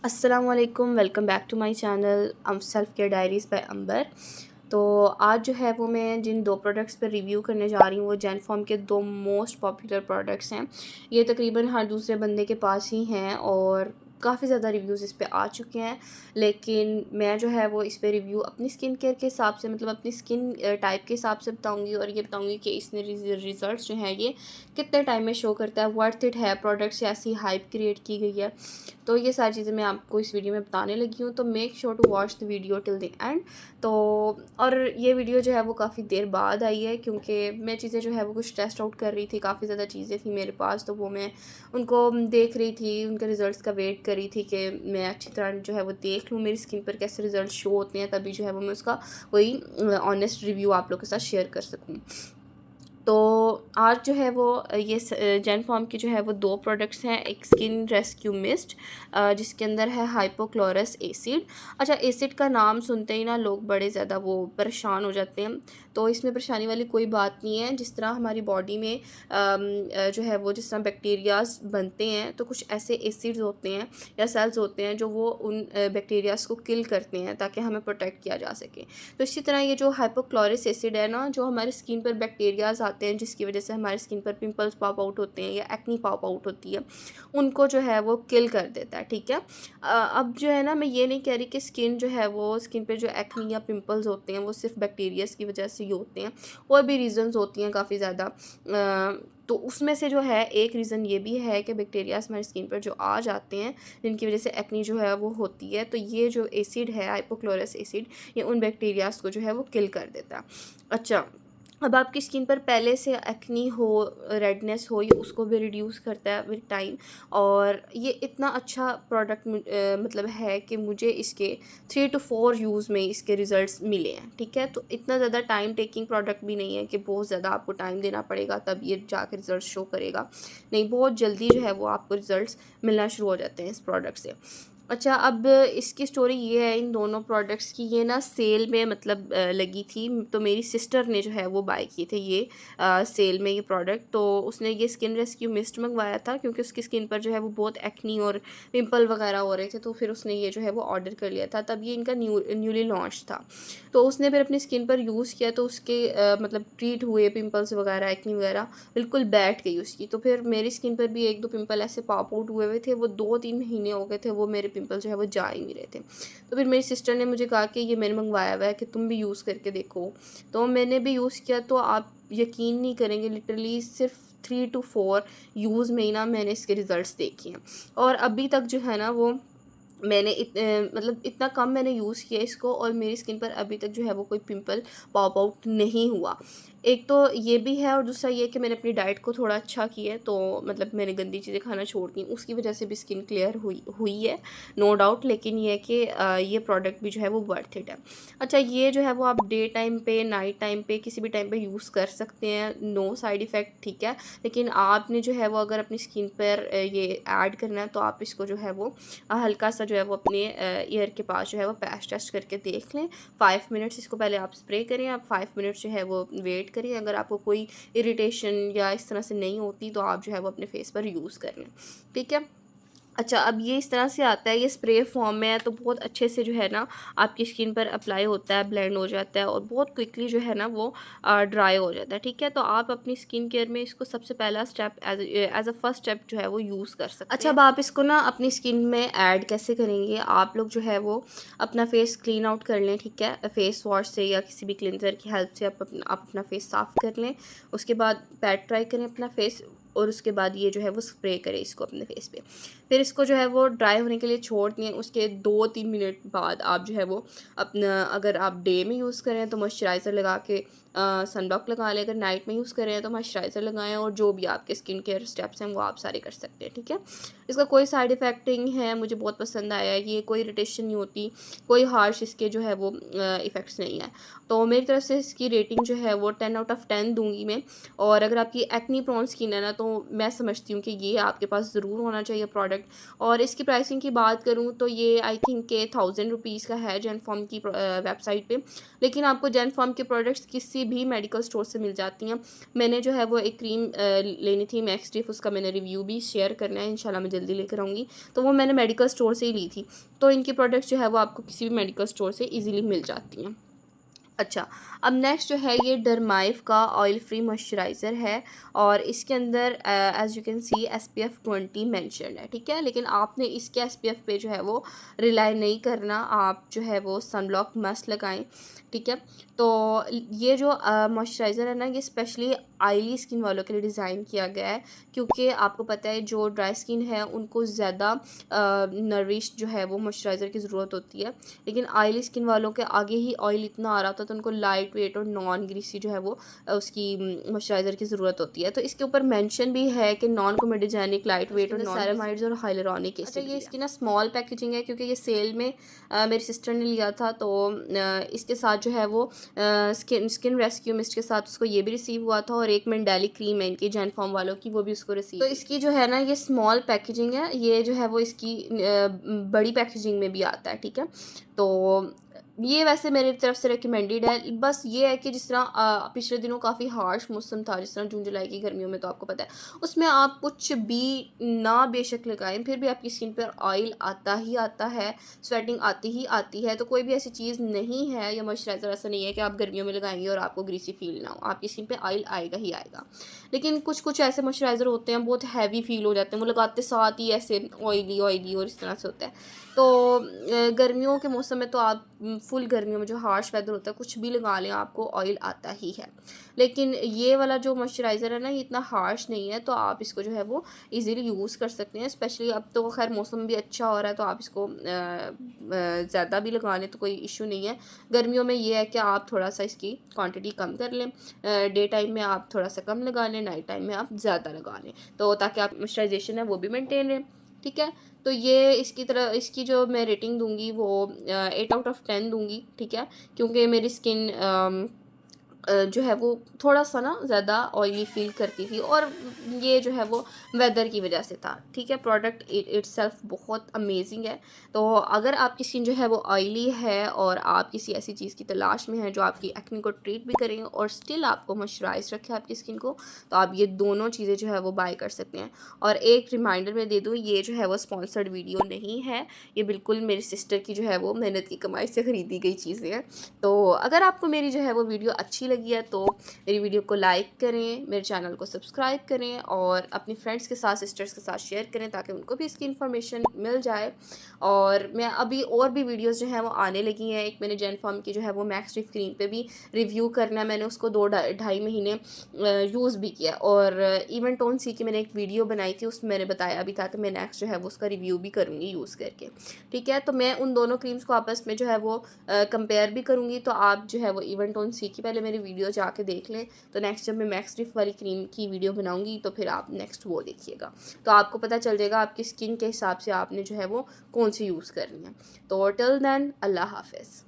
अस्सलाम वालेकुम, welcome back to my channel self care diaries by Ambar. तो आज जो है वो मैं जिन दो प्रोडक्ट्स पर रिव्यू करने जा रही हूँ वो जेनफॉर्म के दो मोस्ट पॉपुलर प्रोडक्ट्स हैं। ये तकरीबन हर दूसरे बंदे के पास ही हैं और काफ़ी ज़्यादा रिव्यूज़ इस पे आ चुके हैं। लेकिन मैं जो है वो इस पे रिव्यू अपनी स्किन केयर के हिसाब से, मतलब अपनी स्किन टाइप के हिसाब से बताऊँगी और ये बताऊँगी कि इसने रिज़ल्ट्स जो हैं ये कितने टाइम में शो करता है, वर्थ इट है, प्रोडक्ट से ऐसी हाइप क्रिएट की गई है। तो ये सारी चीज़ें मैं आपको इस वीडियो में बताने लगी हूँ, तो make sure to watch the video till the end. तो और ये वीडियो जो है वो काफ़ी देर बाद आई है क्योंकि मैं चीज़ें जो है वो कुछ टेस्ट आउट कर रही थी, काफ़ी ज़्यादा चीज़ें थी मेरे पास, तो वो मैं उनको देख रही थी, उनके रिज़ल्ट्स का वेट कर रही थी कि मैं अच्छी तरह जो है वो देख लूँ मेरी स्किन पर कैसे रिज़ल्ट शो होते हैं, तभी जो है वो मैं उसका कोई ऑनेस्ट रिव्यू आप लोग के साथ शेयर कर सकूँ। तो आज जो है वो ये जेनफॉर्म की जो है वो दो प्रोडक्ट्स हैं। एक स्किन रेस्क्यू मिस्ट जिसके अंदर है हाइपोक्लोरस एसिड। अच्छा, एसिड का नाम सुनते ही ना लोग बड़े ज़्यादा वो परेशान हो जाते हैं, तो इसमें परेशानी वाली कोई बात नहीं है। जिस तरह हमारी बॉडी में जो है वो जिस तरह बैक्टीरियाज बनते हैं, तो कुछ ऐसे एसिड्स होते हैं या सेल्स होते हैं जो वो उन बैक्टीरियाज को किल करते हैं ताकि हमें प्रोटेक्ट किया जा सके। तो इसी तरह ये जो हाइपोक्लोरिस एसिड है ना, जो हमारी स्किन पर बैक्टीरियाज आते हैं जिसकी वजह से हमारी स्किन पर पिंपल्स पॉप आउट होते हैं या एक्नी पॉप आउट होती है, उनको जो है वो किल कर देता है। ठीक है। अब जो है ना, मैं ये नहीं कह रही कि स्किन जो है वो स्किन पे जो एक्नी या पिंपल्स होते हैं वो सिर्फ बैक्टीरियाज की वजह से ही होते हैं, और भी रीजंस होती हैं काफ़ी ज़्यादा। तो उसमें से जो है एक रीज़न ये भी है कि बैक्टीरियाज हमारी स्किन पर जो आ जाते हैं जिनकी वजह से एक्नी जो है वो होती है, तो ये जो एसिड है हाइपोक्लोरस एसिड, ये उन बैक्टीरियाज को जो है वो किल कर देता है। अच्छा, अब आपकी स्किन पर पहले से एक्नी हो, रेडनेस हो, ये उसको भी रिड्यूस करता है विद टाइम। और ये इतना अच्छा प्रोडक्ट मतलब है कि मुझे इसके 3 to 4 यूज़ में इसके रिज़ल्ट्स मिले हैं। ठीक है, तो इतना ज़्यादा टाइम टेकिंग प्रोडक्ट भी नहीं है कि बहुत ज़्यादा आपको टाइम देना पड़ेगा तब ये जाकर रिज़ल्ट शो करेगा। नहीं, बहुत जल्दी जो है वो आपको रिज़ल्ट्स मिलना शुरू हो जाते हैं इस प्रोडक्ट से। अच्छा, अब इसकी स्टोरी ये है इन दोनों प्रोडक्ट्स की, ये ना सेल में मतलब लगी थी, तो मेरी सिस्टर ने जो है वो बाय किए थे ये सेल में ये प्रोडक्ट। तो उसने ये स्किन रेस्क्यू मिस्ट मंगवाया था क्योंकि उसकी स्किन पर जो है वो बहुत एक्नी और पिंपल वगैरह हो रहे थे, तो फिर उसने ये जो है वो ऑर्डर कर लिया था, तब ये इनका न्यूली लॉन्च था। तो उसने फिर अपनी स्किन पर यूज़ किया, तो उसके मतलब ट्रीट हुए पिंपल्स वगैरह, एक्नी वगैरह बिल्कुल बैठ गई उसकी। तो फिर मेरी स्किन पर भी 1-2 पिंपल ऐसे पॉप आउट हुए थे, वो 2-3 महीने हो गए थे वो मेरे पिंपल जो है वो जा ही नहीं रहे थे। तो फिर मेरी सिस्टर ने मुझे कहा कि ये मैंने मंगवाया हुआ है कि तुम भी यूज़ करके देखो। तो मैंने भी यूज़ किया, तो आप यकीन नहीं करेंगे, लिटरली सिर्फ 3 to 4 यूज़ में ही ना मैंने इसके रिज़ल्ट्स देखे हैं। और अभी तक जो है ना वो मैंने मतलब इतना कम मैंने यूज़ किया इसको, और मेरी स्किन पर अभी तक जो है वो कोई पिंपल पॉप आउट नहीं हुआ। एक तो ये भी है, और दूसरा ये कि मैंने अपनी डाइट को थोड़ा अच्छा किया है, तो मतलब मैंने गंदी चीज़ें खाना छोड़ दी, उसकी वजह से भी स्किन क्लियर हुई हुई है, नो डाउट। लेकिन ये है कि ये प्रोडक्ट भी जो है वो वर्थ इट है। अच्छा, ये जो है वो आप डे टाइम पे, नाइट टाइम पे, किसी भी टाइम पे यूज़ कर सकते हैं, नो साइड इफ़ेक्ट। ठीक है, लेकिन आपने जो है वो अगर अपनी स्किन पर ये ऐड करना है तो आप इसको जो है वो हल्का सा जो है वो अपने ईयर के पास जो है वो पैच टेस्ट करके देख लें। 5 मिनट्स इसको पहले आप स्प्रे करें, आप 5 मिनट्स जो है वो वेट करिए। अगर आपको कोई इरिटेशन या इस तरह से नहीं होती तो आप जो है वो अपने फेस पर यूज़ कर लें। ठीक है। अच्छा, अब ये इस तरह से आता है, ये स्प्रे फॉर्म में है, तो बहुत अच्छे से जो है ना आपकी स्किन पर अप्लाई होता है, ब्लेंड हो जाता है और बहुत क्विकली जो है ना वो ड्राई हो जाता है। ठीक है, तो आप अपनी स्किन केयर में इसको सबसे पहला step as a first step जो है वो यूज़ कर सकते हैं। अच्छा, अब आप इसको ना अपनी स्किन में ऐड कैसे करेंगे, आप लोग जो है वो अपना फेस क्लीन आउट कर लें। ठीक है, फेस वॉश से या किसी भी क्लिनजर की हेल्प से आप अपना फेस साफ़ कर लें। उसके बाद पैट ट्राई करें अपना फेस, और उसके बाद ये जो है वो स्प्रे करें इसको अपने फेस पे। फिर इसको जो है वो ड्राई होने के लिए छोड़ दिए। उसके 2-3 मिनट बाद आप जो है वो अपना, अगर आप डे में यूज़ करें तो मॉइस्चराइज़र लगा के सनब्लॉक लगा लें, अगर नाइट में यूज़ करें तो मॉइस्चराइज़र लगाएं, और जो भी आपके स्किन केयर स्टेप्स हैं वो आप सारे कर सकते हैं। ठीक है, इसका कोई साइड इफ़ेक्ट नहीं है, मुझे बहुत पसंद आया है, ये कोई इरिटेशन नहीं होती, कोई हार्श इसके जो है वो इफ़ेक्ट्स नहीं है। तो मेरी तरफ से इसकी रेटिंग जो है वो 10/10 दूंगी मैं। और अगर आपकी एक्नी प्रोन स्किन है ना, तो मैं समझती हूँ कि ये आपके पास ज़रूर होना चाहिए प्रोडक्ट। प्रोडक्ट। और इसकी प्राइसिंग की बात करूँ तो ये आई थिंक के 1000 रुपीज़ का है जेनफॉर्म की वेबसाइट पे, लेकिन आपको जेनफॉर्म के प्रोडक्ट्स किसी भी मेडिकल स्टोर से मिल जाती हैं। मैंने जो है वो एक क्रीम लेनी थी मैक्सटिफ, उसका मैंने रिव्यू भी शेयर करना है, इंशाल्लाह मैं जल्दी लेकर आऊँगी। तो वो मैंने मेडिकल स्टोर से ही ली थी। तो इनकी प्रोडक्ट्स जो है वो आपको किसी भी मेडिकल स्टोर से ईज़िली मिल जाती हैं। अच्छा, अब नेक्स्ट जो है ये डरमाइव का ऑयल फ्री मॉइस्चराइज़र है और इसके अंदर as you can see SPF 20 mentioned है, ठीक है। लेकिन आपने इसके SPF पे जो है वो रिलाई नहीं करना, आप जो है वो सनब्लॉक मस्ट लगाएं, ठीक है। तो ये जो मॉइस्चराइज़र है ना, ये स्पेशली ऑयली स्किन वालों के लिए डिज़ाइन किया गया है, क्योंकि आपको पता है जो ड्राई स्किन है उनको ज़्यादा नरिश जो है वो मॉइस्चराइज़र की ज़रूरत होती है, लेकिन ऑयली स्किन वालों के आगे ही ऑयल इतना आ रहा होता है तो उनको लाइट वेट और नॉन ग्रीसी जो है वो उसकी मॉइस्चराइज़र की ज़रूरत होती है। तो इसके ऊपर मेंशन भी है कि नॉन कोमेडोजेनिक, लाइट वेट और सेरामाइड्स और हाइलुरोनिक एसिड। अच्छा, ये इसकी ना स्मॉल पैकेजिंग है क्योंकि ये सेल में मेरी सिस्टर ने लिया था, तो इसके साथ जो है वो स्किन रेस्क्यू मिस्ट के साथ उसको ये भी रिसीव हुआ था और एक मेंडाली क्रीम है इनकी जेनफॉर्म वालों की, वो भी उसको रिसीव। तो इसकी जो है ना ये स्मॉल पैकेजिंग है, ये जो है वो इसकी बड़ी पैकेजिंग में भी आता है, ठीक है। तो ये वैसे मेरी तरफ से रिकमेंडेड है। बस ये है कि जिस तरह पिछले दिनों काफ़ी हार्श मौसम था, जिस तरह जून जुलाई की गर्मियों में, तो आपको पता है उसमें आप कुछ भी ना बेशक लगाएं फिर भी आपकी स्किन पर ऑयल आता ही आता है, स्वेटिंग आती ही आती है। तो कोई भी ऐसी चीज़ नहीं है या मॉइस्चराइज़र ऐसा नहीं है कि आप गर्मियों में लगाएंगे और आपको ग्रीसी फील ना हो, आपकी स्किन पे ऑयल आएगा ही आएगा। लेकिन कुछ कुछ ऐसे मॉइस्चराइज़र होते हैं बहुत हैवी फील हो जाते हैं, वो लगाते साथ ही ऐसे ऑयली ऑयली और इस तरह से होता है। तो गर्मियों के मौसम में तो आप फुल गर्मियों में जो हार्श वेदर होता है कुछ भी लगा लें आपको ऑयल आता ही है। लेकिन ये वाला जो मॉइस्चराइज़र है ना ये इतना हार्श नहीं है, तो आप इसको जो है वो इजीली यूज़ कर सकते हैं। स्पेशली अब तो खैर मौसम भी अच्छा हो रहा है तो आप इसको ज़्यादा भी लगा लें तो कोई इशू नहीं है। गर्मियों में ये है कि आप थोड़ा सा इसकी क्वांटिटी कम कर लें, डे टाइम में आप थोड़ा सा कम लगा लें, नाइट टाइम में आप ज़्यादा लगा लें, तो ताकि आप मॉइस्चराइजेशन है वो भी मेंटेन रहे, ठीक है। तो ये इसकी जो मैं रेटिंग दूंगी वो 8 आउट ऑफ 10 दूंगी, ठीक है। क्योंकि मेरी स्किन जो है वो थोड़ा सा ना ज़्यादा ऑयली फील करती थी और ये जो है वो वेदर की वजह से था, ठीक है। प्रोडक्ट इटसेल्फ बहुत अमेजिंग है। तो अगर आपकी स्किन जो है वो ऑयली है और आप किसी ऐसी चीज़ की तलाश में हैं जो आपकी एक्ने को ट्रीट भी करें और स्टिल आपको मॉइस्चराइज रखे आपकी स्किन को, तो आप ये दोनों चीज़ें जो है वो बाय कर सकते हैं। और एक रिमाइंडर मैं दे दूँ, ये जो है वो स्पॉन्सर्ड वीडियो नहीं है, ये बिल्कुल मेरी सिस्टर की जो है वो मेहनत की कमाई से ख़रीदी गई चीज़ें हैं। तो अगर आपको मेरी जो है वो वीडियो अच्छी लगी है तो मेरी वीडियो को लाइक करें, मेरे चैनल को सब्सक्राइब करें और अपनी फ्रेंड्स के साथ, सिस्टर्स के साथ शेयर करें ताकि उनको भी इसकी इन्फॉर्मेशन मिल जाए। और मैं अभी और भी वीडियोस जो हैं वो आने लगी हैं। एक मैंने जेनफॉर्म की जो है वो मैक्सटिफ क्रीम पे भी रिव्यू करना है, मैंने उसको 2-2.5 महीने यूज़ भी किया। और इवन टोन सी की मैंने एक वीडियो बनाई थी, उसमें मैंने बताया भी था कि मैं नेक्स्ट जो है वो उसका रिव्यू भी करूँगी यूज़ करके, ठीक है। तो मैं उन दोनों क्रीम्स को आपस में जो है वो कंपेयर भी करूँगी। तो आप जो है वो इवन टोन सी की पहले मेरी वीडियो जाके देख लें, तो नेक्स्ट जब मैं मैक्सटिफ वाली क्रीम की वीडियो बनाऊँगी तो फिर आप नेक्स्ट वो देखिएगा, तो आपको पता चल जाएगा आपकी स्किन के हिसाब से आपने जो है वो कौन सी यूज़ करनी है। तो टिल देन अल्लाह हाफ़िज़।